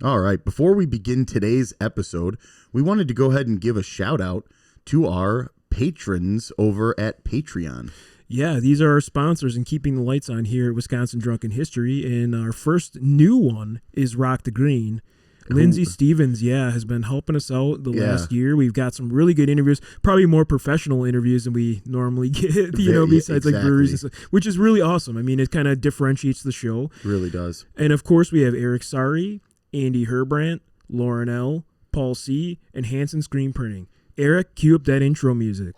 All right, before we begin today's episode, we wanted to go ahead and give a shout out to our patrons over at Patreon. Yeah, these are our sponsors in keeping the lights on here at Wisconsin Drunken History. And our first new one is Rock the Green. Lindsay Stevens, has been helping us out the last year. We've got some really good interviews, probably more professional interviews than we normally get, besides like breweries and stuff, which is really awesome. I mean, it kind of differentiates the show. It really does. And of course, we have Eric Sari, Andy Herbrandt, Lauren L., Paul C., and Hanson Screen Printing. Eric, cue up that intro music.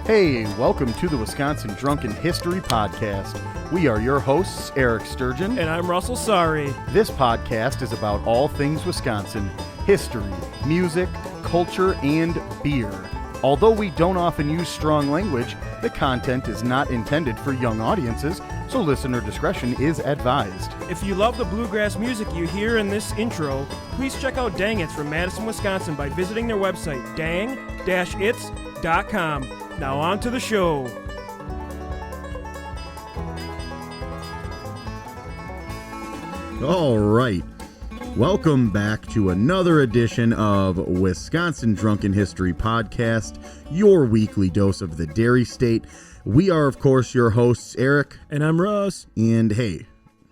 Hey, welcome to the Wisconsin Drunken History Podcast. We are your hosts, Eric Sturgeon. And I'm Russell Sari. This podcast is about all things Wisconsin: history, music, culture, and beer. Although we don't often use strong language, the content is not intended for young audiences, so listener discretion is advised. If you love the bluegrass music you hear in this intro, please check out Dang It's from Madison, Wisconsin by visiting their website, dang-its.com. Now on to the show. All right. Welcome back to another edition of Wisconsin Drunken History Podcast, your weekly dose of the Dairy State. We are, of course, your hosts, Eric. And I'm Russ. And hey,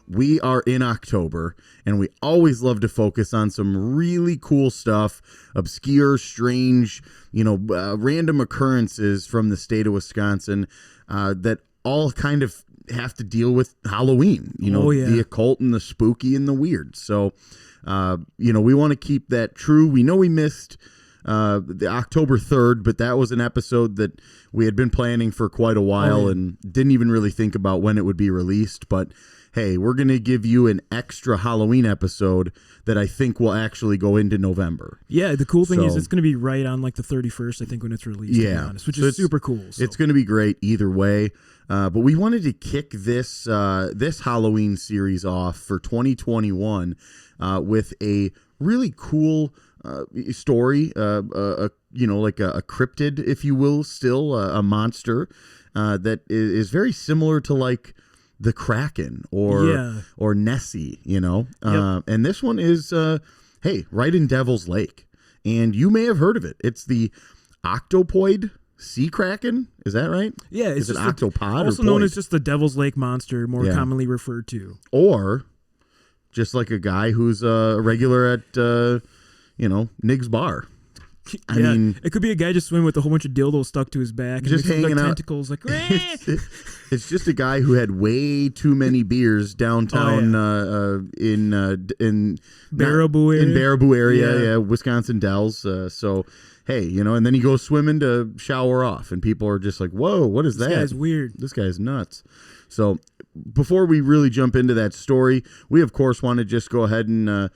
we are in October, and we always love to focus on some really cool stuff, obscure, strange, random occurrences from the state of Wisconsin that all kind of have to deal with Halloween, the occult and the spooky and the weird. So, we want to keep that true. We know we missed the October 3rd, but that was an episode that we had been planning for quite a while and didn't even really think about when it would be released. But hey, we're going to give you an extra Halloween episode that I think will actually go into November. Yeah, the cool thing is it's going to be right on like the 31st, I think, when it's released, to be honest, which is super cool. So. It's going to be great either way. But we wanted to kick this Halloween series off for 2021 with a really cool story, like a cryptid, if you will, still a monster that is very similar to like the Kraken or Nessie, and this one is, right in Devil's Lake, and you may have heard of it. It's the octopoid sea kraken. Is that right? Yeah. Is it octopod? Also known as just the Devil's Lake monster, more commonly referred to. Or just like a guy who's a regular at, Nig's Bar. I mean, it could be a guy just swimming with a whole bunch of dildos stuck to his back, and just hanging out. Tentacles, like. It's just a guy who had way too many beers downtown in Baraboo area. In Baraboo area, Wisconsin Dells. So hey, and then he goes swimming to shower off, and people are just like, "Whoa, what is that? This guy's weird. This guy's nuts." So before we really jump into that story, we of course want to just go ahead and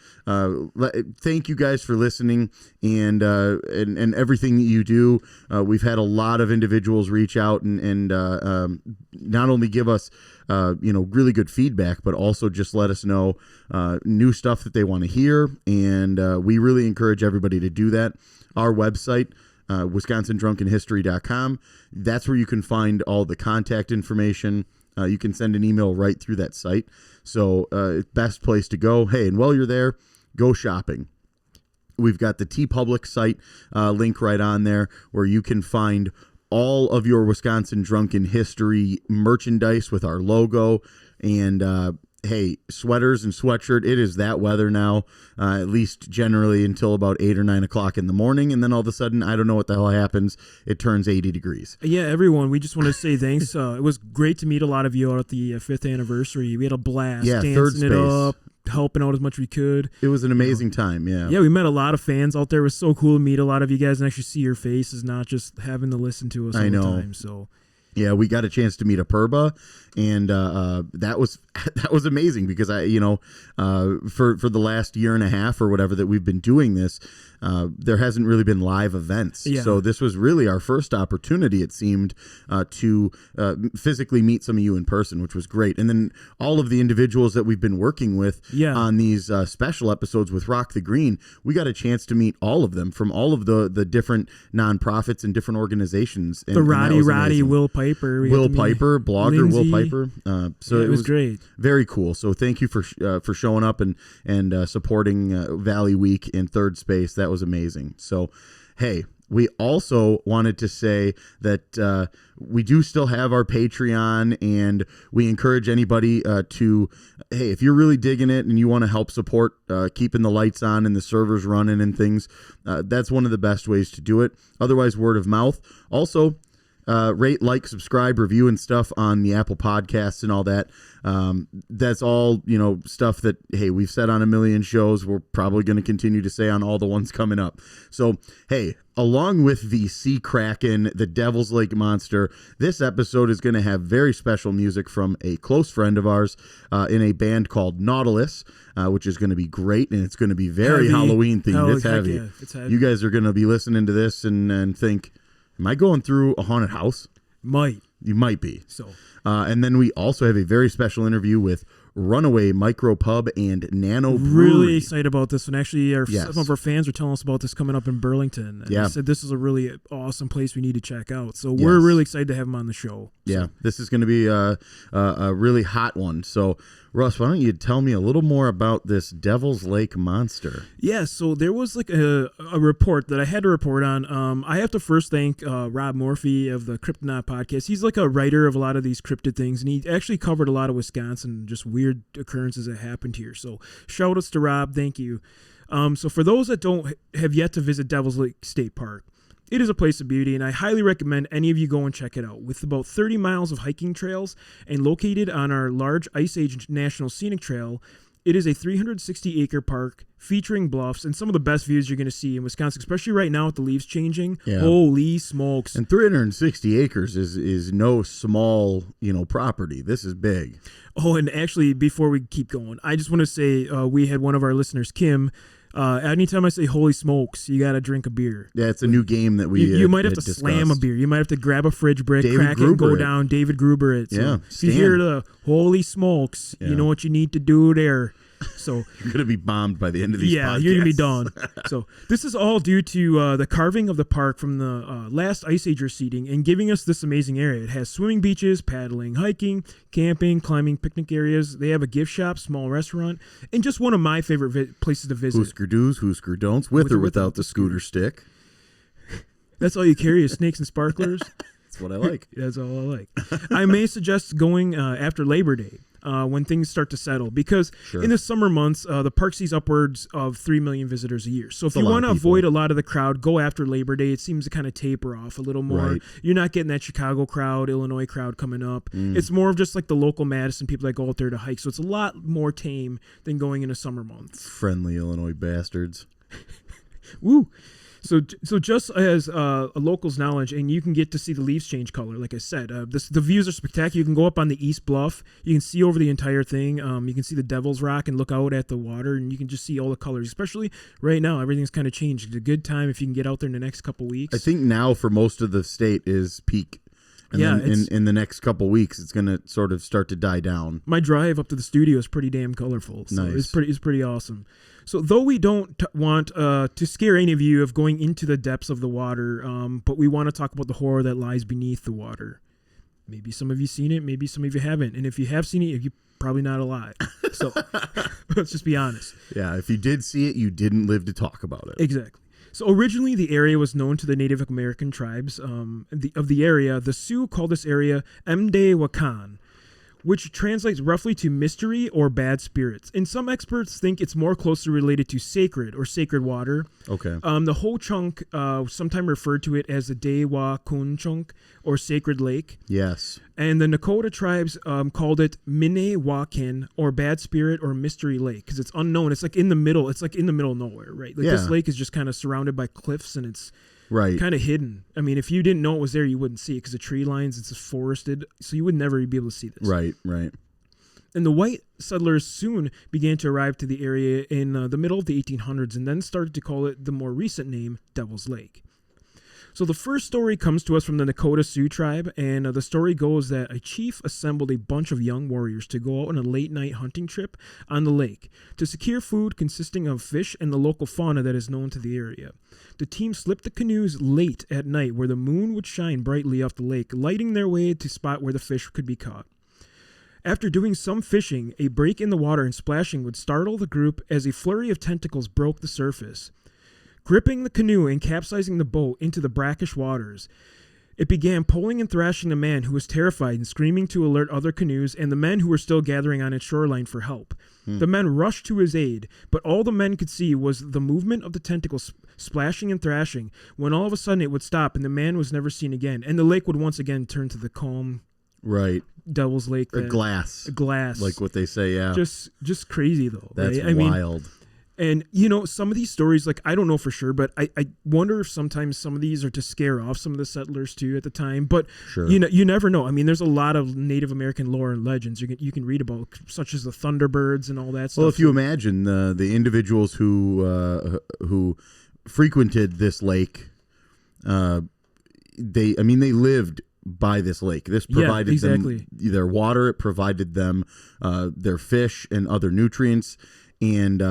thank you guys for listening and everything that you do. We've had a lot of individuals reach out and not only give us really good feedback, but also just let us know new stuff that they want to hear, and we really encourage everybody to do that. Our website, WisconsinDrunkenHistory.com. That's where you can find all the contact information. You can send an email right through that site. So best place to go. Hey, and while you're there, go shopping. We've got the TeePublic site link right on there where you can find all of your Wisconsin Drunken History merchandise with our logo. And hey, sweaters and sweatshirt, it is that weather now, at least generally until about 8 or 9 o'clock in the morning. And then all of a sudden, I don't know what the hell happens. It turns 80 degrees. Yeah, everyone, we just want to say thanks. It was great to meet a lot of you out at the 5th anniversary. We had a blast dancing it up, helping out as much as we could. It was an amazing time, yeah. Yeah, we met a lot of fans out there. It was so cool to meet a lot of you guys and actually see your faces, not just having to listen to us all the time. So yeah, we got a chance to meet a Purba, and that was amazing because for the last year and a half or whatever that we've been doing this, there hasn't really been live events. Yeah. So this was really our first opportunity, it seemed, to physically meet some of you in person, which was great. And then all of the individuals that we've been working with on these special episodes with Rock the Green, we got a chance to meet all of them from all of the different nonprofits and different organizations. The Roddy Will Piper Piper. Will Piper, blogger Lindsay. Will Piper. So it was great. Very cool. So thank you for showing up and supporting Valley Week in third space. That was amazing. So, hey, we also wanted to say that we do still have our Patreon, and we encourage anybody to, hey, if you're really digging it and you want to help support keeping the lights on and the servers running and things, that's one of the best ways to do it. Otherwise, word of mouth. Also, rate, like, subscribe, review, and stuff on the Apple Podcasts and all that. That's all, stuff that, hey, we've said on a million shows. We're probably going to continue to say on all the ones coming up. So, hey, along with the Sea Kraken, the Devil's Lake Monster, this episode is going to have very special music from a close friend of ours in a band called Nautilus, which is going to be great, and it's going to be very Halloween themed. It's heavy. Yeah, it's heavy. You guys are going to be listening to this and think, am I going through a haunted house? You might be. So, and then we also have a very special interview with Runaway Micro Pub and Nano Brewery. Really excited about this one. Actually, some of our fans are telling us about this coming up in Burlington. And they said this is a really awesome place we need to check out. So we're really excited to have them on the show. Yeah, this is going to be a really hot one. So, Russ, why don't you tell me a little more about this Devil's Lake Monster? Yeah, so there was like a report that I had to report on. I have to first thank Rob Morphy of the Cryptonaut podcast. He's like a writer of a lot of these cryptid things, and he actually covered a lot of Wisconsin, just weird occurrences that happened here. So shout outs to Rob. Thank you. So for those that don't have yet to visit Devil's Lake State Park, it is a place of beauty, and I highly recommend any of you go and check it out. With about 30 miles of hiking trails and located on our large Ice Age National Scenic Trail, it is a 360-acre park featuring bluffs and some of the best views you're going to see in Wisconsin, especially right now with the leaves changing. Yeah. Holy smokes. And 360 acres is no small, property. This is big. Oh, and actually, before we keep going, I just want to say we had one of our listeners, Kim. Anytime I say holy smokes, you got to drink a beer. Yeah, it's a new game that we You might have to slam a beer. You might have to grab a fridge brick, crack it, and go down. David Gruber it. So yeah. If you hear the holy smokes, you know what you need to do there. So you're going to be bombed by the end of these podcasts. Yeah, you're going to be done. So this is all due to the carving of the park from the last Ice Age seating and giving us this amazing area. It has swimming beaches, paddling, hiking, camping, climbing, picnic areas. They have a gift shop, small restaurant, and just one of my favorite places to visit. Husker do's, Husker don'ts, with or without the scooter stick. That's all you carry is snakes and sparklers. That's what I like. That's all I like. I may suggest going after Labor Day. When things start to settle, because in the summer months, the park sees upwards of 3 million visitors a year. So if you want to avoid a lot of the crowd, go after Labor Day. It seems to kind of taper off a little more. Right. You're not getting that Chicago crowd, Illinois crowd coming up. It's more of just like the local Madison people that go out there to hike. So it's a lot more tame than going in a summer months. Friendly Illinois bastards. Woo. So just as a local's knowledge, and you can get to see the leaves change color, like I said. The views are spectacular. You can go up on the East Bluff. You can see over the entire thing. You can see the Devil's Rock and look out at the water, and you can just see all the colors, especially right now. Everything's kind of changed. It's a good time if you can get out there in the next couple weeks. I think now for most of the state is peak. And then in the next couple weeks, it's going to sort of start to die down. My drive up to the studio is pretty damn colorful. So nice. It's pretty awesome. So though we don't want to scare any of you of going into the depths of the water, but we want to talk about the horror that lies beneath the water. Maybe some of you seen it, maybe some of you haven't. And if you have seen it, you're probably not alive. So let's just be honest. Yeah, if you did see it, you didn't live to talk about it. Exactly. So originally, the area was known to the Native American tribes of the area. The Sioux called this area Mdewakan, which translates roughly to mystery or bad spirits. And some experts think it's more closely related to sacred or sacred water. Okay. The Ho Chunk sometimes referred to it as the Dewa Kun Chunk or sacred lake. Yes. And the Nakota tribes called it Minnewakan or bad spirit or mystery lake because it's unknown. It's like in the middle. It's like in the middle of nowhere, right? Like this lake is just kind of surrounded by cliffs and it's kind of hidden. I mean, if you didn't know it was there, you wouldn't see it because the tree lines, it's forested, so you would never be able to see this. Right. And the white settlers soon began to arrive to the area in the middle of the 1800s and then started to call it the more recent name, Devil's Lake. So the first story comes to us from the Nakota Sioux tribe, and the story goes that a chief assembled a bunch of young warriors to go out on a late-night hunting trip on the lake to secure food consisting of fish and the local fauna that is known to the area. The team slipped the canoes late at night where the moon would shine brightly off the lake, lighting their way to spot where the fish could be caught. After doing some fishing, a break in the water and splashing would startle the group as a flurry of tentacles broke the surface, gripping the canoe and capsizing the boat into the brackish waters. It began pulling and thrashing the man who was terrified and screaming to alert other canoes and the men who were still gathering on its shoreline for help. The men rushed to his aid, but all the men could see was the movement of the tentacles splashing and thrashing, when all of a sudden it would stop and the man was never seen again, and the lake would once again turn to the calm Devil's Lake. Glass. Like what they say, yeah. Just crazy, though. That's right? wild. And, some of these stories, like, I don't know for sure, but I wonder if sometimes some of these are to scare off some of the settlers, too, at the time. But, sure. You never know. I mean, there's a lot of Native American lore and legends you can read about, such as the Thunderbirds and all that stuff. Well, if you imagine the individuals who frequented this lake, they lived by this lake. This provided them their water. It provided them their fish and other nutrients. And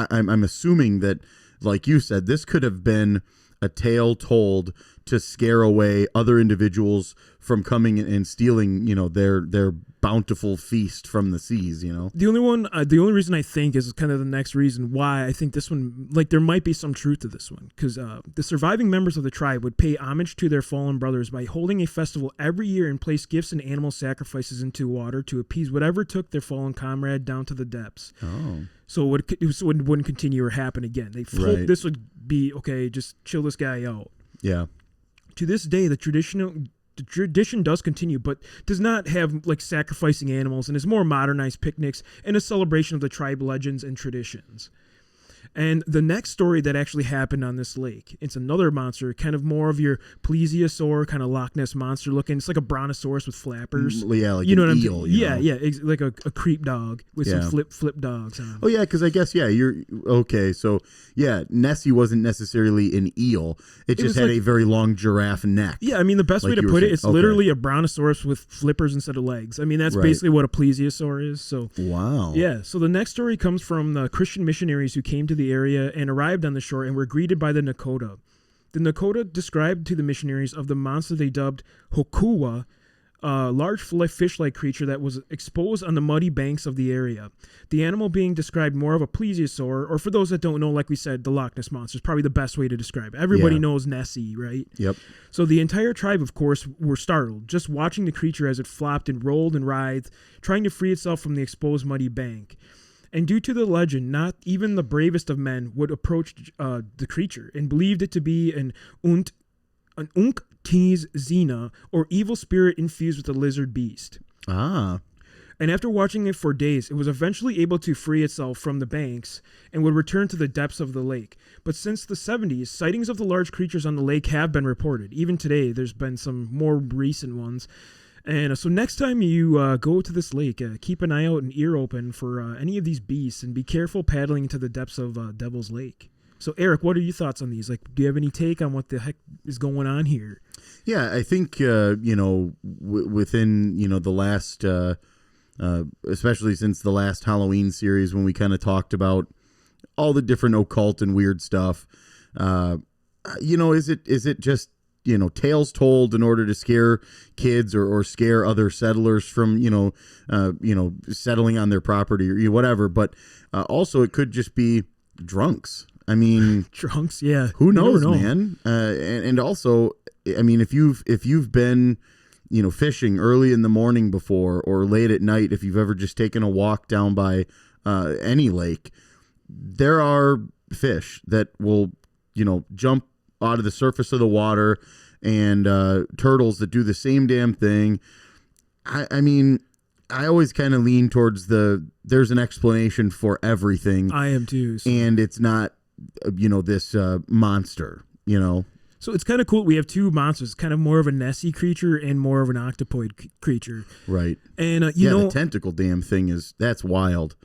I'm assuming that, like you said, this could have been a tale told to scare away other individuals from coming and stealing, their bountiful feast from the seas, The only reason I think is kind of the next reason why I think this one, like, there might be some truth to this one, because the surviving members of the tribe would pay homage to their fallen brothers by holding a festival every year and place gifts and animal sacrifices into water to appease whatever took their fallen comrade down to the depths. Oh. So it wouldn't continue or happen again. They hoped this would be, okay, just chill this guy out. Yeah. To this day, the tradition does continue, but does not have, like, sacrificing animals, and is more modernized picnics and a celebration of the tribe legends and traditions. And the next story that actually happened on this lake, it's another monster, kind of more of your plesiosaur, kind of Loch Ness monster looking. It's like a brontosaurus with flappers. Yeah, like an eel. Like a creep dog with some flip dogs on. Oh, yeah, because I guess, you're okay. So, Nessie wasn't necessarily an eel. It just had a very long giraffe neck. Yeah, I mean, the best way to put it, it's literally a brontosaurus with flippers instead of legs. I mean, that's basically what a plesiosaur is. So, wow. Yeah, so the next story comes from the Christian missionaries who came to the area and arrived on the shore and were greeted by the Nakota. The Nakota described to the missionaries of the monster they dubbed Hokuwa, a large fish-like creature that was exposed on the muddy banks of the area. The animal being described more of a plesiosaur, or for those that don't know, like we said, the Loch Ness monster is probably the best way to describe it. Everybody knows Nessie, right? Yep. So the entire tribe, of course, were startled, just watching the creature as it flopped and rolled and writhed, trying to free itself from the exposed muddy bank. And due to the legend, not even the bravest of men would approach the creature and believed it to be an Unktiz Zina, or evil spirit infused with a lizard beast. Ah. And after watching it for days, it was eventually able to free itself from the banks and would return to the depths of the lake. But since the 70s, sightings of the large creatures on the lake have been reported. Even today, there's been some more recent ones. And so next time you go to this lake, keep an eye out and ear open for any of these beasts, and be careful paddling into the depths of Devil's Lake. So, Eric, what are your thoughts on these? Like, do you have any take on what the heck is going on here? Yeah, I think, within, the last, especially since the last Halloween series, when we kind of talked about all the different occult and weird stuff, is it just, tales told in order to scare kids or scare other settlers from, settling on their property or whatever. But also it could just be drunks. I mean, drunks. Yeah. Who knows, man? And also, I mean, if you've been, fishing early in the morning before or late at night, if you've ever just taken a walk down by any lake, there are fish that will, jump out of the surface of the water, and turtles that do the same damn thing. I mean, I always kind of lean towards there's an explanation for everything. I am too. So. And it's not, this monster, So it's kind of cool. We have two monsters, kind of more of a Nessie creature and more of an octopoid creature. Right. And, the tentacle damn thing that's wild.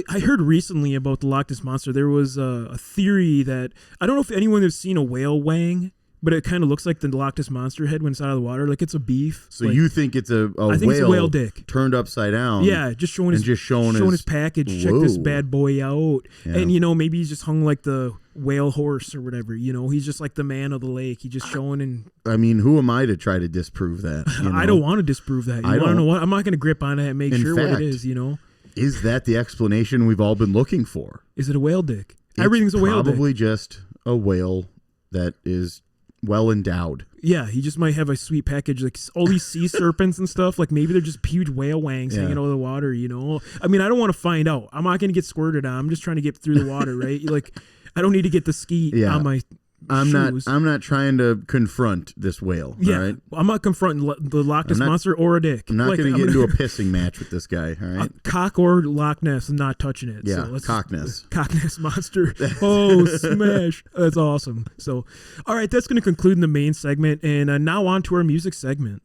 I heard recently about the Loch Ness monster. There was a theory that, I don't know if anyone has seen a whale wang, but it kind of looks like the Loch Ness Monster head when it's out of the water. Like it's a beef. So like, you think it's a I think it's a whale dick turned upside down? Yeah, just showing his package. Whoa. Check this bad boy out. Yeah. And, you know, maybe he's just hung like the whale horse or whatever. You know, he's just like the man of the lake. He's just showing. And I mean, who am I to try to disprove that? You know? I don't want to disprove that. You want to know what? I'm not going to grip on it and make sure what it is, you know? Is that the explanation we've all been looking for? Is it a whale dick? Everything's a whale dick. Probably just a whale that is well endowed. Yeah, he just might have a sweet package, like all these sea serpents and stuff. Like maybe they're just huge whale wangs hanging out of the water, you know? I mean, I don't want to find out. I'm not going to get squirted on. I'm just trying to get through the water, right? Like, I don't need to get the skeet on my shoes. I'm not trying to confront this whale. Yeah, all right? I'm not confronting the Loch Ness Monster or a dick. I'm not going to get into a pissing match with this guy, all right? Cock or Loch Ness, I'm not touching it. Yeah, so Cockness. Cockness Monster. Oh, smash. That's awesome. So, all right, that's going to conclude the main segment. And now on to our music segment.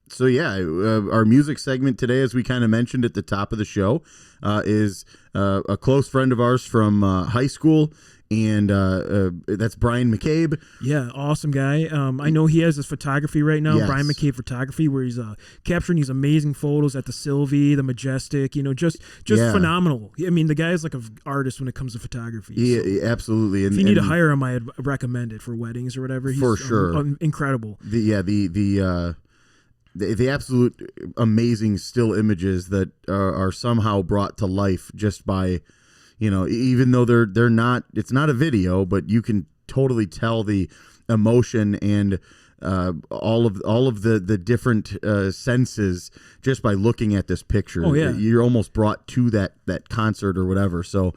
So, yeah, our music segment today, as we kind of mentioned at the top of the show, is a close friend of ours from high school. And that's Brian McCabe. Yeah, awesome guy. I know he has his photography right now, yes. Brian McCabe Photography, where he's capturing these amazing photos at the Sylvie, the Majestic, you know, just phenomenal. I mean, the guy is like an artist when it comes to photography. Yeah, so absolutely. And, if you need to hire him, I'd recommend it for weddings or whatever. He's for sure. Incredible. The absolute amazing still images that are somehow brought to life just by... You know, even though they're not, it's not a video, but you can totally tell the emotion and all of the different senses just by looking at this picture. Oh yeah, you're almost brought to that concert or whatever. So.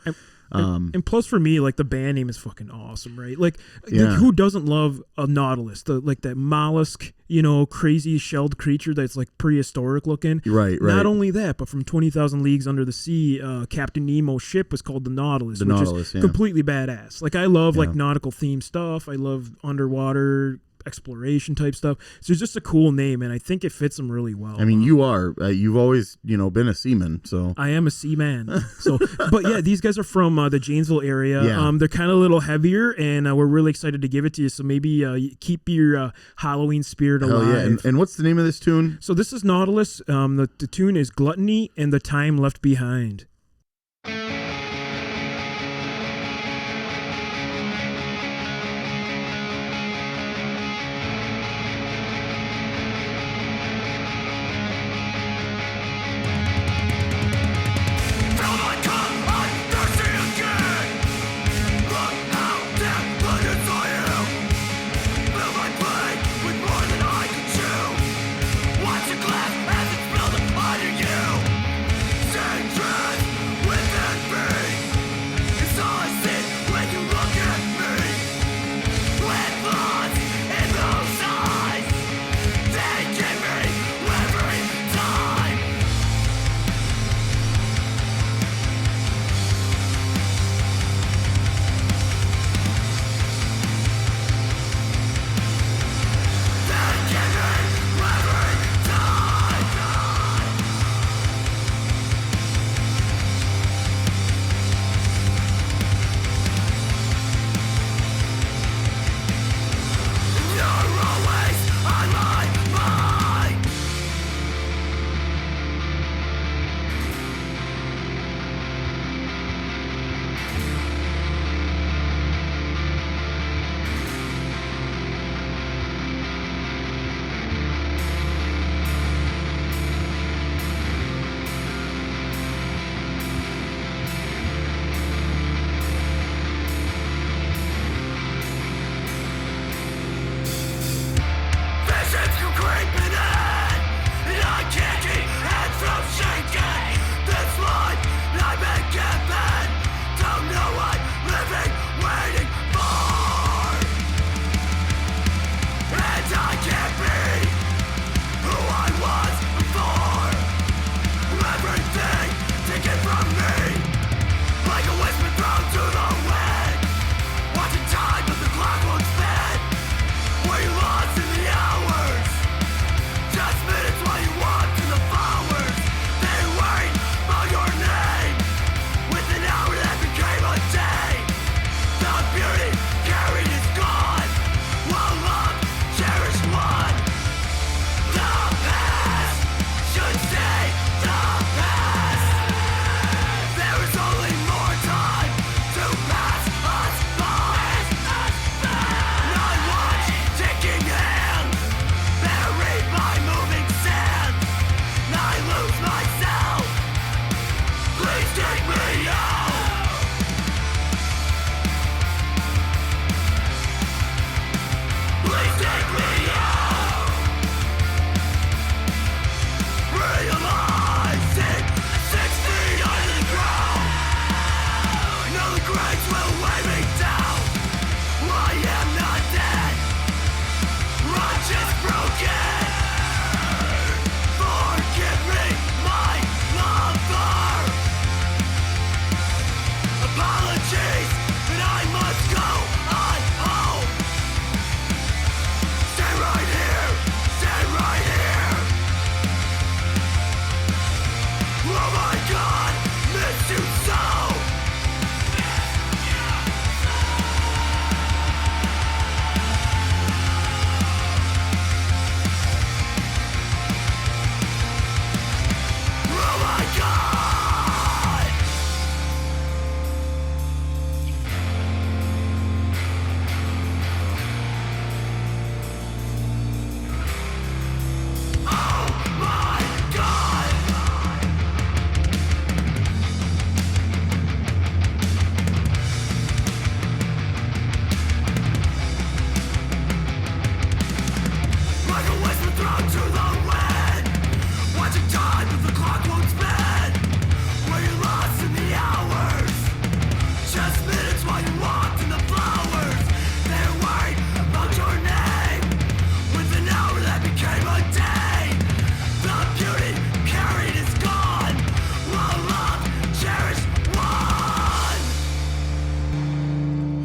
And plus for me, like the band name is fucking awesome, right? Like who doesn't love a Nautilus? Like that mollusk, you know, crazy shelled creature that's like prehistoric looking. Right. Not only that, but from 20,000 Leagues Under the Sea, Captain Nemo's ship was called the Nautilus, which is completely badass. Like I love like nautical themed stuff. I love underwater exploration type stuff. So it's just a cool name, and I think it fits them really well. I mean, you've always, you know, been a seaman, so I am a seaman. So, but yeah, these guys are from the Janesville area. Yeah. They're kind of a little heavier, and we're really excited to give it to you. So maybe keep your Halloween spirit alive. Hell yeah. And what's the name of this tune? So this is Nautilus. The tune is Gluttony and the Time Left Behind. Watch your glass as it's spilled upon you. Dangerous.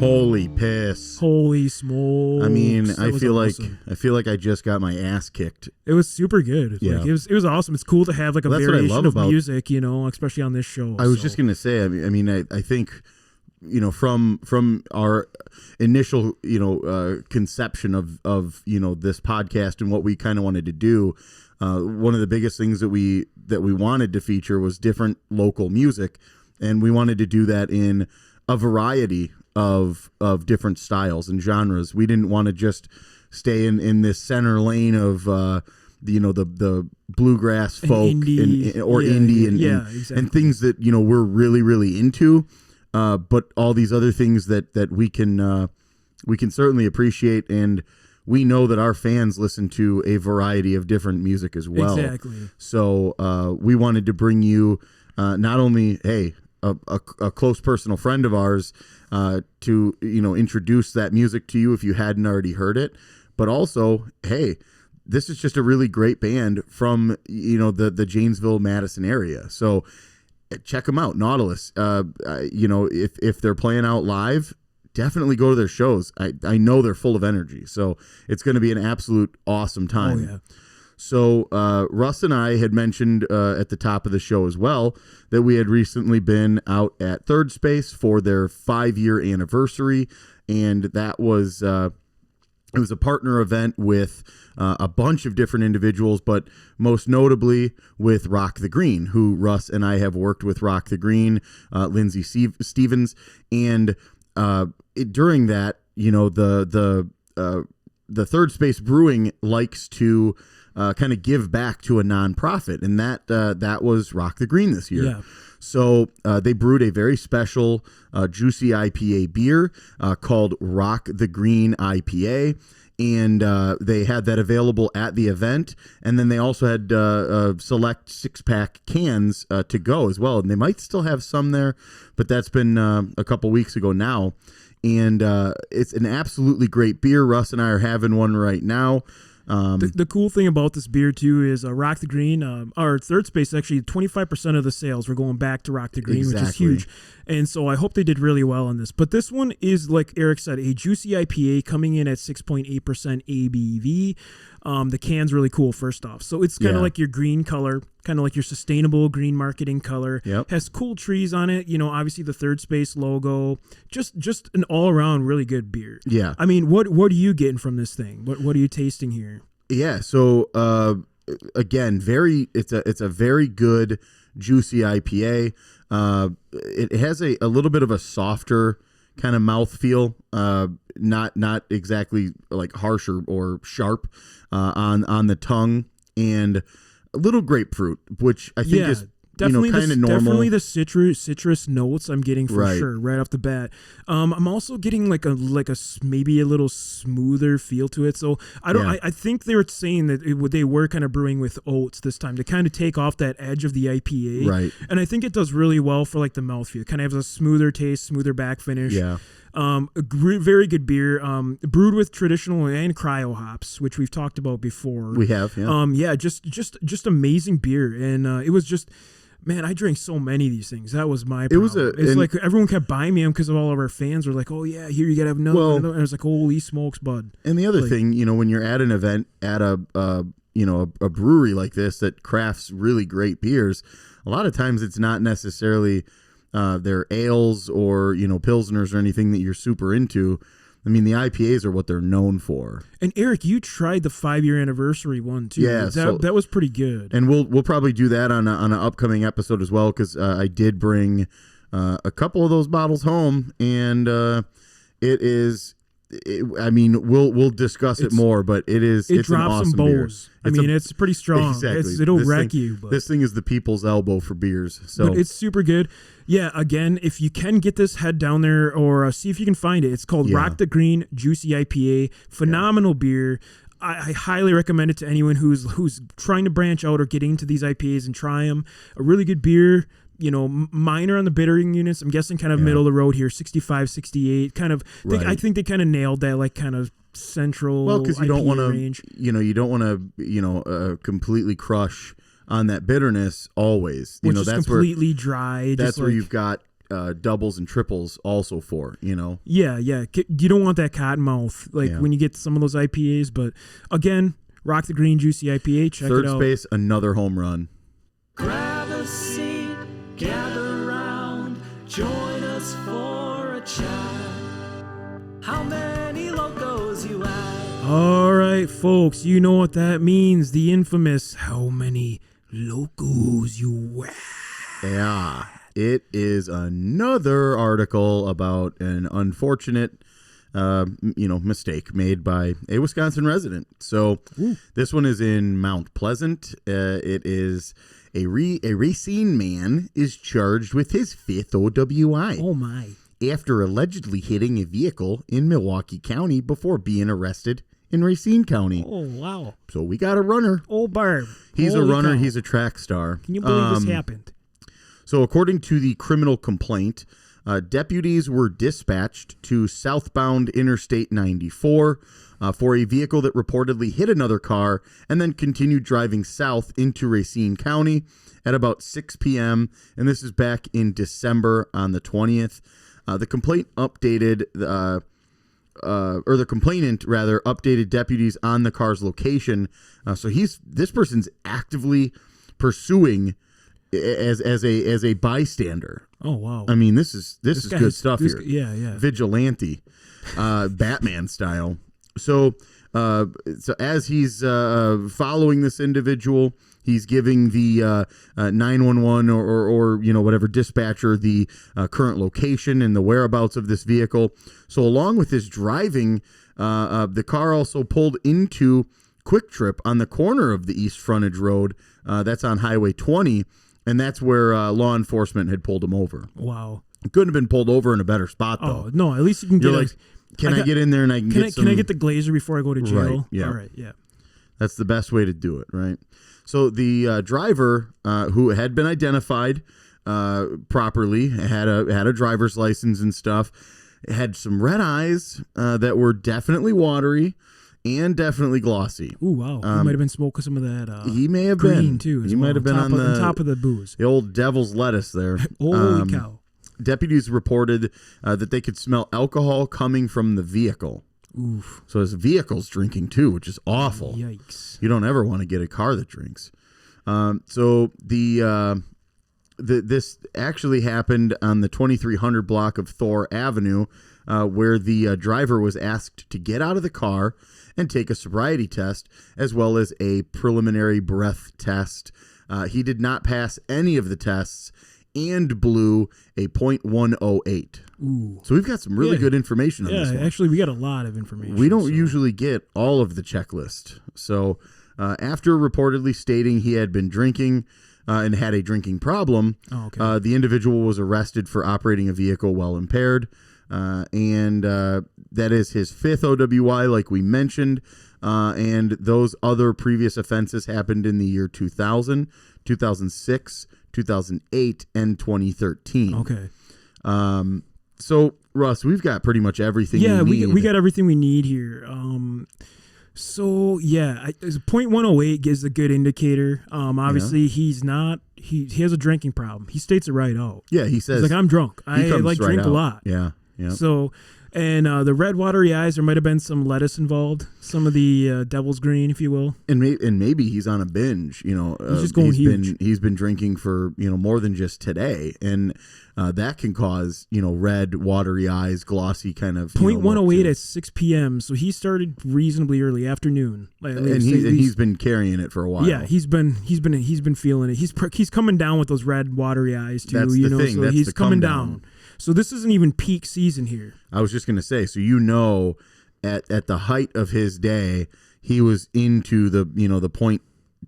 Holy piss. Holy smokes. I mean, That I was feel awesome. like I just got my ass kicked. It was super good. Yeah. Like, it was awesome. It's cool to have like a Well, that's what I variation love of about- music, you know, especially on this show. I was just going to say, I think, you know, from our initial, you know, conception of, you know, this podcast and what we kind of wanted to do, one of the biggest things that we wanted to feature was different local music. And we wanted to do that in a variety of different styles and genres. We didn't want to just stay in this center lane of, you know, the bluegrass folk indie, indie and things that, you know, we're really, really into. But all these other things that we can certainly appreciate, and we know that our fans listen to a variety of different music as well. Exactly. So we wanted to bring you not only a close personal friend of ours to, you know, introduce that music to you if you hadn't already heard it, but also, hey, this is just a really great band from, you know, the Janesville, Madison area. So check them out, Nautilus. You know, if they're playing out live, definitely go to their shows. I know they're full of energy, so it's going to be an absolute awesome time. Oh, yeah. So Russ and I had mentioned at the top of the show as well that we had recently been out at Third Space for their 5-year anniversary, and that was it was a partner event with a bunch of different individuals, but most notably with Rock the Green, who Russ and I have worked with. Rock the Green, Lindsay Stevens, and during that, you know, the Third Space Brewing likes to kind of give back to a nonprofit, and that was Rock the Green this year. Yeah. So they brewed a very special Juicy Ipa beer called Rock the Green IPA, and they had that available at the event, and then they also had select 6-pack cans to go as well, and they might still have some there, but that's been a couple weeks ago now, and it's an absolutely great beer. Russ and I are having one right now. The cool thing about this beer too is Rock the Green, our Third Space, actually 25% of the sales were going back to Rock the Green, which is huge. And so I hope they did really well on this. But this one is, like Eric said, a Juicy IPA coming in at 6.8% ABV. The can's really cool, first off. So it's kind of like your green color, kind of like your sustainable green marketing color. Yep. Has cool trees on it. You know, obviously the Third Space logo. Just an all-around really good beer. Yeah. I mean, what are you getting from this thing? What are you tasting here? Yeah, so again, it's a very good Juicy IPA. It has a little bit of a softer kind of mouthfeel, not exactly like harsh or sharp on the tongue, and a little grapefruit, which I think is definitely kind of normal. Definitely the citrus notes I'm getting for Right. sure right off the bat. I'm also getting like a maybe a little smoother feel to it. So I think they were saying that they were kind of brewing with oats this time to kind of take off that edge of the IPA. Right. And I think it does really well for like the mouthfeel. Kind of has a smoother taste, smoother back finish. Yeah. Very good beer. Brewed with traditional and cryo hops, which we've talked about before. We have. Yeah. Just amazing beer, and it was just. Man, I drank so many of these things. That was my problem. It's like everyone kept buying me them because of all of our fans were like, oh, yeah, here, you got to have another. Well, and I was like, holy smokes, bud. And the other thing, you know, when you're at an event at a brewery like this that crafts really great beers, a lot of times it's not necessarily their ales or, you know, pilsners or anything that you're super into. I mean, the IPAs are what they're known for. And Eric, you tried the 5-year anniversary one too. Yeah, that was pretty good. And we'll probably do that on an upcoming episode as well, because I did bring a couple of those bottles home, and we'll discuss it more, but it's drops an awesome some bows. Beer. It's pretty strong. Exactly. It'll wreck you. But. This thing is the people's elbow for beers. So but it's super good. Yeah, again, if you can get this, head down there or see if you can find it. It's called Rock the Green Juicy IPA. Phenomenal beer. I highly recommend it to anyone who's trying to branch out or get into these IPAs and try them. A really good beer. You know, minor on the bittering units. I'm guessing kind of middle of the road here, 65, 68. Kind of. I think they kind of nailed that, like kind of central. Well, because you don't want to, completely crush on that bitterness always. Which is completely dry. That's where you've got doubles and triples also for, you know. Yeah. You don't want that cotton mouth when you get some of those IPAs. But again, rock the green Juicy IPA. Check Third it out. space, another home run. Grab a seat, gather round, join us for a chat. How many locos you at? All right, folks, you know what that means. The infamous how many locos you at? Yeah, it is another article about an unfortunate, mistake made by a Wisconsin resident. So this one is in Mount Pleasant. It is a Racine man is charged with his 5th OWI. Oh my! After allegedly hitting a vehicle in Milwaukee County before being arrested in Racine County. Oh wow! So we got a runner. Oh Barb, He's holy a runner. cow. He's a track star. Can you believe this happened? So according to the criminal complaint, deputies were dispatched to southbound Interstate 94 for a vehicle that reportedly hit another car and then continued driving south into Racine County at about 6 p.m. And this is back in December on the 20th. The complaint updated, or the complainant rather updated deputies on the car's location. So this person's actively pursuing as a bystander. Oh wow! I mean, this is good stuff here. Yeah. Vigilante, Batman style. So as he's following this individual, he's giving the 911 or whatever dispatcher the current location and the whereabouts of this vehicle. So along with his driving, the car also pulled into Quick Trip on the corner of the East Frontage Road. That's on Highway 20. And that's where law enforcement had pulled him over. Wow. Couldn't have been pulled over in a better spot, though. Oh, no, at least you can get can I get in there and I can get some... Can I get the glazer before I go to jail? Right, yeah. All right, yeah. That's the best way to do it, right? So the driver, who had been identified properly, had a driver's license and stuff, had some red eyes that were definitely watery and definitely glossy. Ooh, wow. He might have been smoking some of that he may have green, been. too. He might have been on top of the booze. The old devil's lettuce there. Holy cow. Deputies reported that they could smell alcohol coming from the vehicle. Oof. So his vehicle's drinking too, which is awful. Yikes. You don't ever want to get a car that drinks. So this actually happened on the 2300 block of Thor Avenue, where the driver was asked to get out of the car and take a sobriety test, as well as a preliminary breath test. He did not pass any of the tests and blew a .108. Ooh. So we've got some really good information on this one. Yeah, actually, we got a lot of information. We don't usually get all of the checklist. So after reportedly stating he had been drinking and had a drinking problem, the individual was arrested for operating a vehicle while impaired. And that is his 5th OWI, like we mentioned. And those other previous offenses happened in the year 2000, 2006, 2008, and 2013. Okay. So, Russ, we've got pretty much everything we need. we got everything we need here. So, yeah, 0.108 gives a good indicator. Obviously, he's not... He has a drinking problem. He states it right out. Yeah, he says... He's like, I'm drunk. I drink a lot. Yeah. So... And the red watery eyes, there might have been some lettuce involved, some of the devil's green, if you will. And maybe he's on a binge. He's just going huge. He's been drinking for more than just today, and that can cause red watery eyes, glossy kind of. 0.108 at 6 p.m. So he started reasonably early afternoon, and he's been carrying it for a while. Yeah, he's been feeling it. He's coming down with those red watery eyes too. That's the thing. So That's he's the coming come down. So this isn't even peak season here. I was just going to say, so at the height of his day, he was into the the 0.2,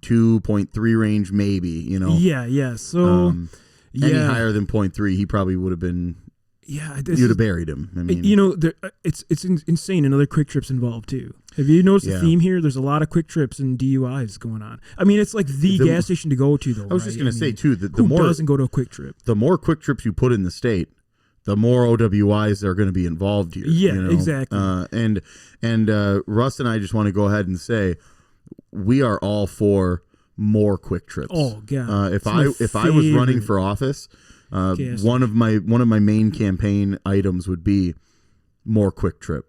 0.3 range maybe, Yeah. So any higher than 0.3, he probably would have been. Yeah, you'd have buried him. I mean, it's insane. Another quick trips involved too. Have you noticed the theme here? There's a lot of quick trips and DUIs going on. I mean, it's like the gas station to go to, though. I was just going to say too that who doesn't go to a quick trip? The more quick trips you put in the state, the more OWIs are going to be involved here. Yeah, exactly. And Russ and I just want to go ahead and say we are all for more quick trips. Oh God! If I was running for office, One of my main campaign items would be more Quick Trip.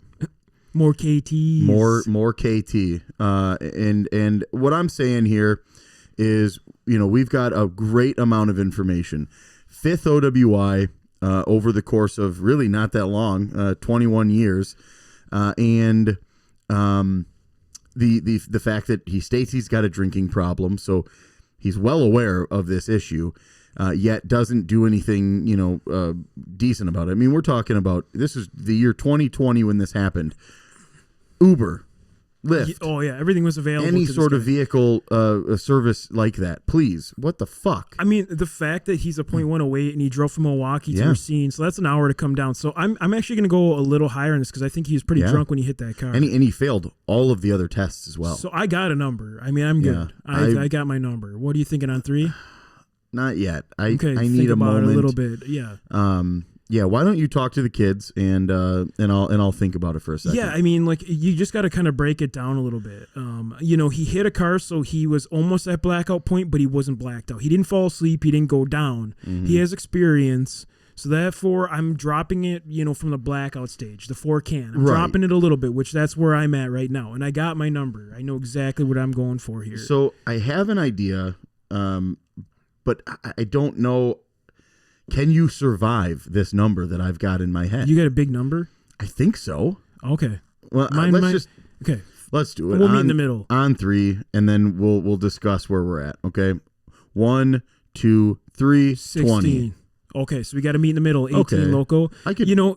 More KTs. More KT. And what I'm saying here is, we've got a great amount of information. 5th OWI over the course of really not that long, 21 years. And the fact that he states he's got a drinking problem, so he's well aware of this issue, yet doesn't do anything, decent about it. I mean, we're talking about, this is the year 2020 when this happened. Uber, Lyft. Oh yeah, everything was available. Any sort of vehicle service like that, please. What the fuck? I mean, the fact that he's a .108 and he drove from Milwaukee to Racine, so that's an hour to come down. So I'm actually going to go a little higher on this because I think he was pretty drunk when he hit that car. And he failed all of the other tests as well. So I got a number. I mean, I'm good. I got my number. What are you thinking on 3? Not yet. I need think a about moment. It a little bit. Yeah. Yeah, why don't you talk to the kids and I'll think about it for a second. Yeah, I mean, like, you just got to kind of break it down a little bit. He hit a car, so he was almost at blackout point, but he wasn't blacked out. He didn't fall asleep. He didn't go down. Mm-hmm. He has experience. So therefore, I'm dropping it, from the blackout stage, the 4 can. I'm dropping it a little bit, which that's where I'm at right now. And I got my number. I know exactly what I'm going for here. So I have an idea, but I don't know. Can you survive this number that I've got in my head? You got a big number? I think so. Okay. Well, let's do it. We'll meet in the middle. On 3, and then we'll discuss where we're at. Okay. 1, 2, 3, 16. 20. Okay, so we got to meet in the middle. 18 loco.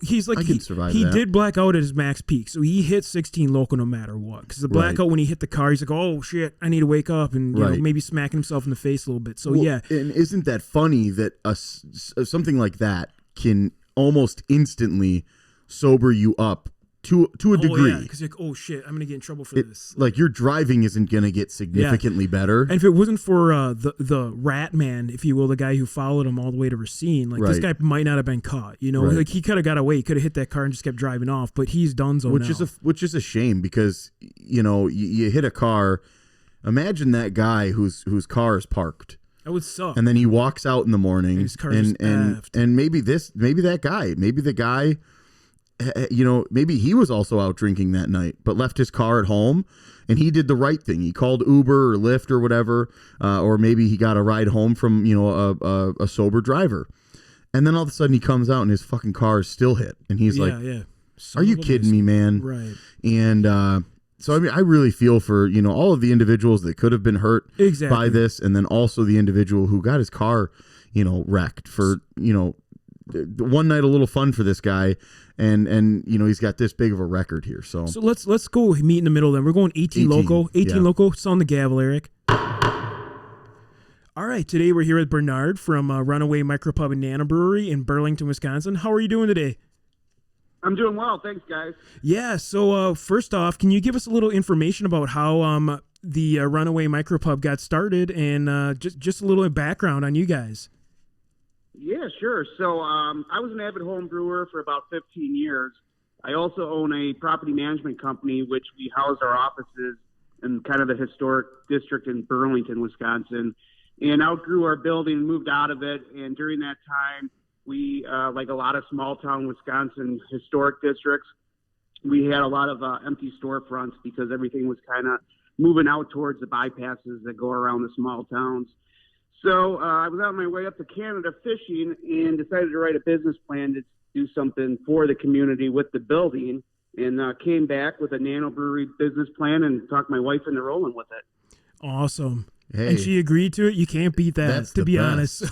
He's like, he survive he that. did black out at his max peak, so he hit 16 loco no matter what. Because the blackout, when he hit the car, he's like, oh shit, I need to wake up, and maybe smacking himself in the face a little bit. So yeah. And isn't that funny that something like that can almost instantly sober you up to a degree? Yeah, because you're like, oh shit, I'm gonna get in trouble for this. Like, your driving isn't gonna get significantly better. And if it wasn't for the rat man, if you will, the guy who followed him all the way to Racine, like this guy might not have been caught. Like he could have got away. He could have hit that car and just kept driving off. But he's donezo now. Which is a shame because you hit a car. Imagine that guy whose car is parked. That would suck. And then he walks out in the morning, his car and maybe the guy. Maybe he was also out drinking that night, but left his car at home, and he did the right thing. He called Uber or Lyft or whatever, or maybe he got a ride home from a sober driver, and then all of a sudden he comes out and his fucking car is still hit, and he's like, "Are you kidding me, man?" Right. And so I mean, I really feel for all of the individuals that could have been hurt by this, and then also the individual who got his car wrecked for one night, a little fun for this guy. And he's got this big of a record here. So let's go meet in the middle then. We're going 18 loco. 18 loco. It's on the gavel, Eric. All right, today we're here with Bernard from Runaway Micropub and Nano Brewery in Burlington, Wisconsin. How are you doing today? I'm doing well. Thanks, guys. Yeah, so first off, can you give us a little information about how the Runaway Micropub got started and just a little background on you guys? Yeah, sure. So I was an avid home brewer for about 15 years. I also own a property management company, which we house our offices in kind of the historic district in Burlington, Wisconsin, and outgrew our building and moved out of it. And during that time, we, like a lot of small town Wisconsin historic districts, we had a lot of empty storefronts because everything was kind of moving out towards the bypasses that go around the small towns. So I was on my way up to Canada fishing and decided to write a business plan to do something for the community with the building, and came back with a Nano Brewery business plan and talked my wife into rolling with it. Awesome. Hey, and she agreed to it. You can't beat that, to be honest.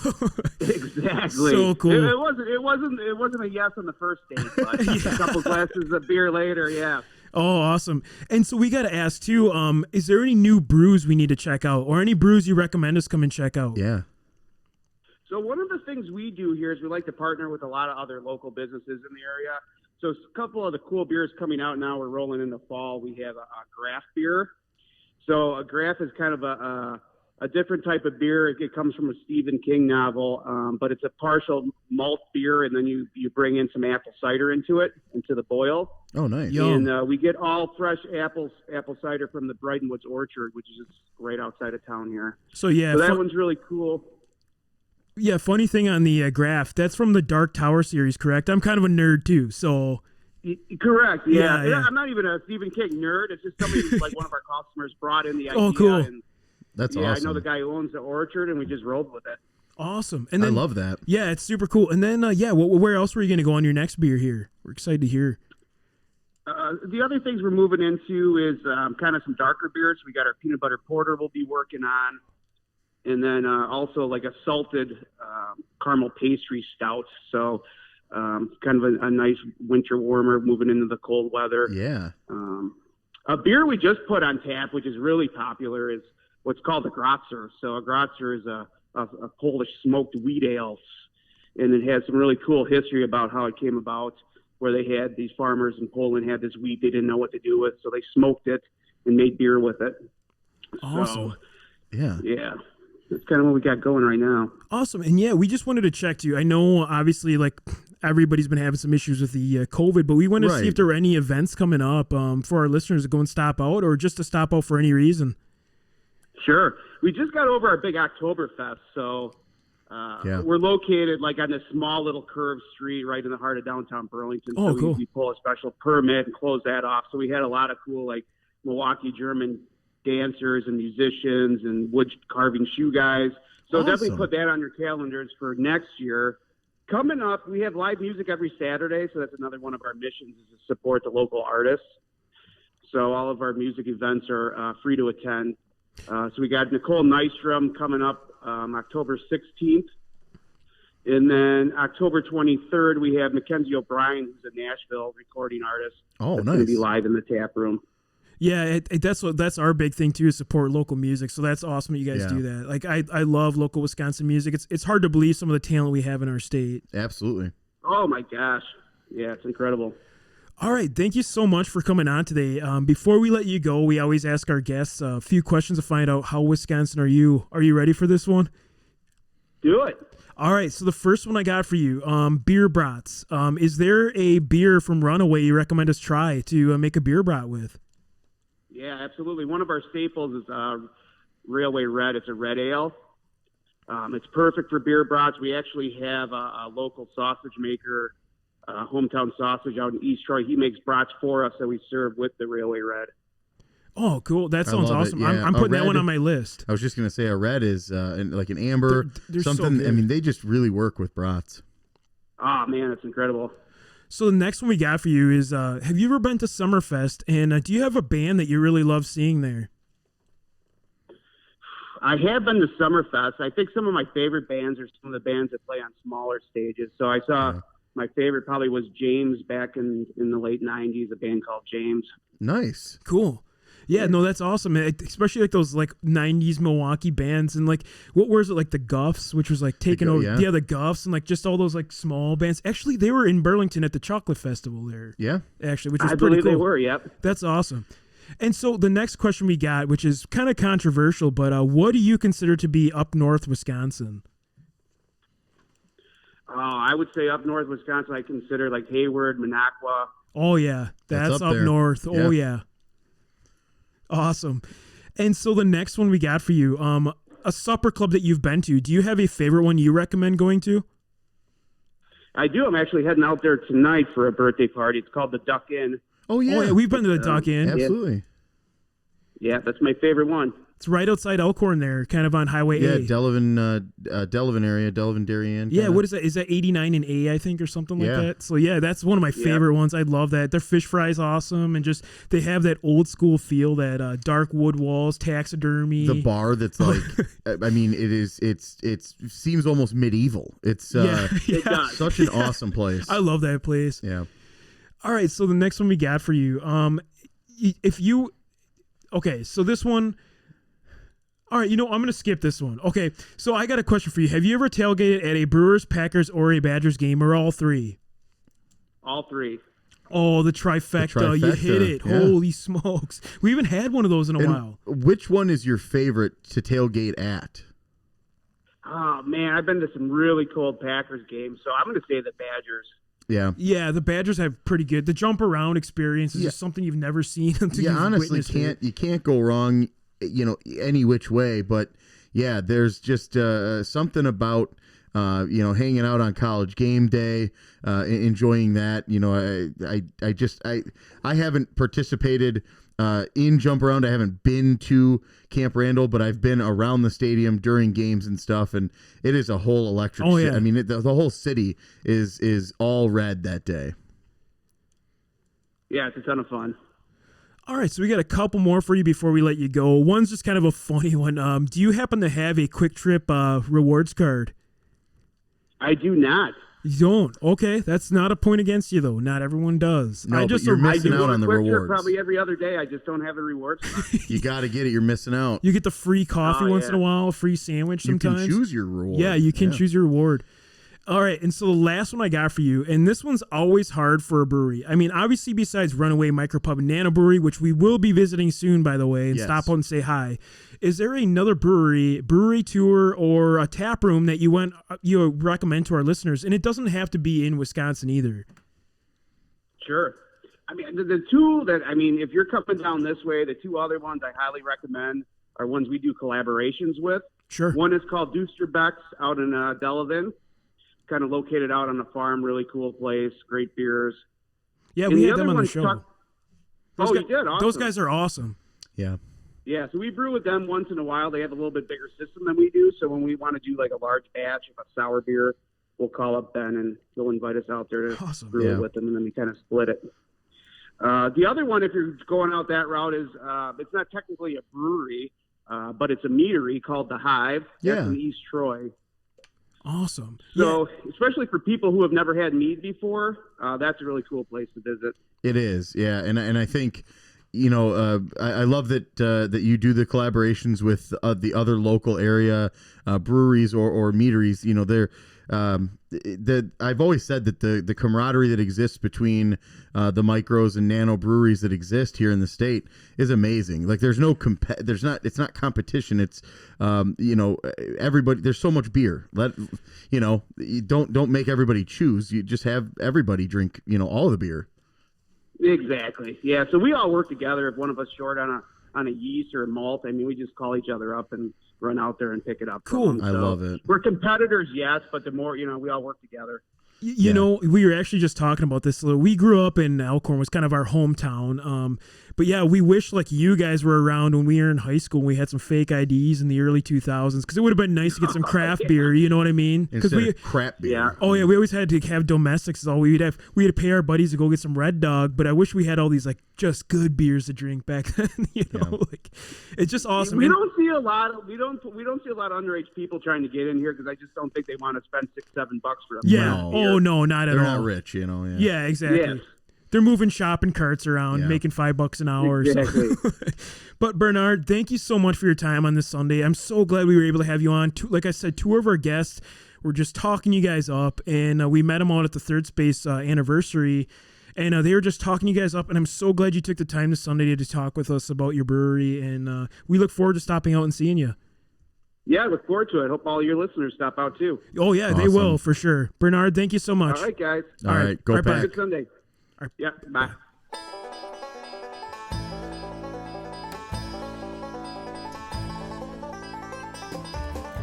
Exactly. So cool. It wasn't a yes on the first date, but a couple glasses of beer later, yeah. Oh, awesome. And so we got to ask, too, is there any new brews we need to check out or any brews you recommend us come and check out? Yeah. So one of the things we do here is we like to partner with a lot of other local businesses in the area. So a couple of the cool beers coming out now, we're rolling into fall. We have a Graf beer. So a Graf is kind of a different type of beer. It comes from a Stephen King novel, but it's a partial malt beer, and then you bring in some apple cider into the boil. Oh, nice. And we get all fresh apple cider from the Brighton Woods Orchard, which is just right outside of town here. So, yeah. So that one's really cool. Yeah, funny thing on the graph, that's from the Dark Tower series, correct? I'm kind of a nerd too, so. Correct. Yeah. Yeah. I'm not even a Stephen King nerd. It's just somebody who's like one of our customers brought in the idea. Oh, cool. And, That's I awesome. know the guy who owns the orchard, and we just rolled with it. Awesome. And then, I love that. Yeah, it's super cool. And then, where else were you going to go on your next beer here? We're excited to hear. The other things we're moving into is kind of some darker beers. We got our peanut butter porter we'll be working on. And then also like a salted caramel pastry stout. So kind of a nice winter warmer moving into the cold weather. Yeah. A beer we just put on tap, which is really popular, is what's called a Grotzer. So a Grotzer is a Polish smoked wheat ale. And it has some really cool history about how it came about, where they had these farmers in Poland had this wheat they didn't know what to do with. So they smoked it and made beer with it. Awesome. So, yeah. That's kind of what we got going right now. Awesome. And yeah, we just wanted to check too. I know obviously like everybody's been having some issues with the COVID, but we wanted to see if there were any events coming up for our listeners to go and stop out, or just to stop out for any reason. Sure. We just got over our big Oktoberfest. So we're located like on this small little curved street right in the heart of downtown Burlington. Oh, so cool. we pull a special permit and close that off. So we had a lot of cool like Milwaukee German dancers and musicians and wood carving shoe guys. So definitely put that on your calendars for next year. Coming up, we have live music every Saturday, so that's another one of our missions is to support the local artists. So all of our music events are free to attend. So we got Nicole Nystrom coming up October 16th. And then October 23rd, we have Mackenzie O'Brien, who's a Nashville recording artist. Oh, that's nice. going to be live in the tap room. Yeah, that's our big thing too, is support local music. So that's awesome that you guys do that. Like I love local Wisconsin music. It's hard to believe some of the talent we have in our state. Absolutely. Oh my gosh. Yeah, it's incredible. All right, thank you so much for coming on today. Before we let you go, we always ask our guests a few questions to find out how Wisconsin are you. Are you ready for this one? Do it. All right, so the first one I got for you, beer brats. Is there a beer from Runaway you recommend us try to make a beer brat with? Yeah, absolutely. One of our staples is Railway Red. It's a red ale. It's perfect for beer brats. We actually have a local sausage maker, Hometown Sausage out in East Troy. He makes brats for us that we serve with the Railway Red. Oh, cool. That sounds awesome. Yeah. I'm putting that one on my list. I was just going to say a red is like an amber, they're something. so I mean, they just really work with brats. Oh, man, it's incredible. So the next one we got for you is, have you ever been to Summerfest, and do you have a band that you really love seeing there? I have been to Summerfest. I think some of my favorite bands are some of the bands that play on smaller stages. So I saw my favorite probably was James back in the late 90s, a band called James. Nice. Cool. Yeah, no, that's awesome. Especially like those like 90s Milwaukee bands, and like what was it, like the Guffs, which was like taking over the Guffs, and like just all those like small bands. Actually, they were in Burlington at the Chocolate Festival there. Yeah. Actually, which was I pretty believe cool. they were, yep. That's awesome. And so the next question we got, which is kind of controversial, but what do you consider to be up north Wisconsin? I would say up north Wisconsin, I consider like Hayward, Minocqua. Oh yeah, that's up there. north. Yeah. Oh yeah. Awesome. And so the next one we got for you, a supper club that you've been to. Do you have a favorite one you recommend going to? I do. I'm actually heading out there tonight for a birthday party. It's called the Duck Inn. Oh yeah. Oh yeah, we've been to the Duck Inn. Absolutely. Yeah, that's my favorite one. It's right outside Elkhorn there, kind of on Highway A. Yeah, Delavan area, Delavan, Darien. Yeah, what is that? Is that 89 and A, I think, or something like that? So yeah, that's one of my favorite ones. I love that. Their fish fry is awesome, and just they have that old school feel, that dark wood walls, taxidermy. The bar that's like, I mean, it seems almost medieval. It's such an awesome place. I love that place. Yeah. All right, so the next one we got for you, so this one. All right, I'm going to skip this one. Okay, so I got a question for you. Have you ever tailgated at a Brewers, Packers, or a Badgers game, or all three? All three. Oh, the trifecta. You hit it. Yeah. Holy smokes. We haven't had one of those in a while. Which one is your favorite to tailgate at? Oh, man, I've been to some really cold Packers games, so I'm going to say the Badgers. Yeah. Yeah, the Badgers have pretty good. The jump around experience is just something you've never seen until you've honestly witnessed you can't go wrong, any which way, but yeah, there's just something about hanging out on college game day, enjoying that. I haven't participated in Jump Around. I haven't been to Camp Randall, but I've been around the stadium during games and stuff, and it is a whole electric shit. Yeah. I mean, the whole city is all red that day. Yeah, it's a ton of fun. All right, so we got a couple more for you before we let you go. One's just kind of a funny one. Do you happen to have a Quick Trip rewards card? I do not. You don't? Okay, that's not a point against you, though. Not everyone does. No, but you're missing out on the Quick Trip rewards. probably every other day. I just don't have the rewards. You got to get it. You're missing out. You get the free coffee once in a while, a free sandwich sometimes. You can choose your reward. Yeah, you can choose your reward. All right, and so the last one I got for you, and this one's always hard for a brewery. I mean, obviously besides Runaway, Micropub, and Nano Brewery, which we will be visiting soon, by the way, and stop out and say hi, is there another brewery tour, or a tap room that you recommend to our listeners? And it doesn't have to be in Wisconsin either. Sure. I mean, the two that, if you're coming down this way, the two other ones I highly recommend are ones we do collaborations with. Sure. One is called Doosterbeck's out in Delavan. Kind of located out on a farm, really cool place, great beers. Yeah, and we had them on the show. You did? Awesome. Those guys are awesome. Yeah. Yeah, so we brew with them once in a while. They have a little bit bigger system than we do, so when we want to do like a large batch of a sour beer, we'll call up Ben and he'll invite us out there to brew it with them, and then we kind of split it. The other one, if you're going out that route, is it's not technically a brewery, but it's a meadery called The Hive. That's in East Troy. Awesome. So, especially for people who have never had mead before, that's a really cool place to visit. It is, yeah, and I think, I love that you do the collaborations with the other local area breweries or meaderies. They're I've always said that the camaraderie that exists between the micros and nano breweries that exist here in the state is amazing. Like there's no it's not competition. It's everybody. There's so much beer. You don't make everybody choose. You just have everybody drink all the beer. Exactly. Yeah. So we all work together. If one of us short on a yeast or a malt, we just call each other up and run out there and pick it up. Cool. I love it. We're competitors, yes, but the more, we all work together. You know, we were actually just talking about this. We grew up in Elkhorn, was kind of our hometown. But yeah, we wish like you guys were around when we were in high school. And we had some fake IDs in the early 2000s because it would have been nice to get some craft beer. You know what I mean? Instead of crap beer. Yeah. Oh yeah, we always had to have domestics. All we had to pay our buddies to go get some Red Dog. But I wish we had all these like just good beers to drink back then. Like it's just awesome. We don't see a lot of underage people trying to get in here because I just don't think they want to spend $6-7 for a beer. Oh no, not at all. They're not rich, Yeah, exactly. Yeah. They're moving shopping carts around, making $5 an hour. Exactly. Or so. But Bernard, thank you so much for your time on this Sunday. I'm so glad we were able to have you on. Like I said, two of our guests were just talking you guys up, and we met them out at the Third Space anniversary, and they were just talking you guys up. And I'm so glad you took the time this Sunday to talk with us about your brewery, and we look forward to stopping out and seeing you. Yeah, I look forward to it. Hope all your listeners stop out too. Oh yeah, awesome. They will for sure. Bernard, thank you so much. All right, guys. All right, go back. Good Sunday. Right. Yeah, bye.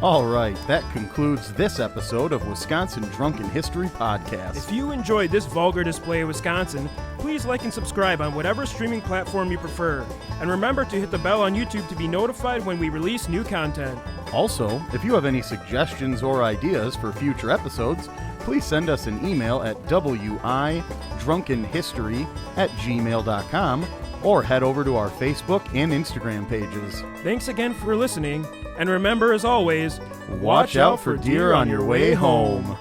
All right, that concludes this episode of Wisconsin Drunken History Podcast. If you enjoyed this vulgar display of Wisconsin, please like and subscribe on whatever streaming platform you prefer. And remember to hit the bell on YouTube to be notified when we release new content. Also, if you have any suggestions or ideas for future episodes, please send us an email at widrunkenhistory@gmail.com or head over to our Facebook and Instagram pages. Thanks again for listening, and remember, as always, watch out for deer on your way home.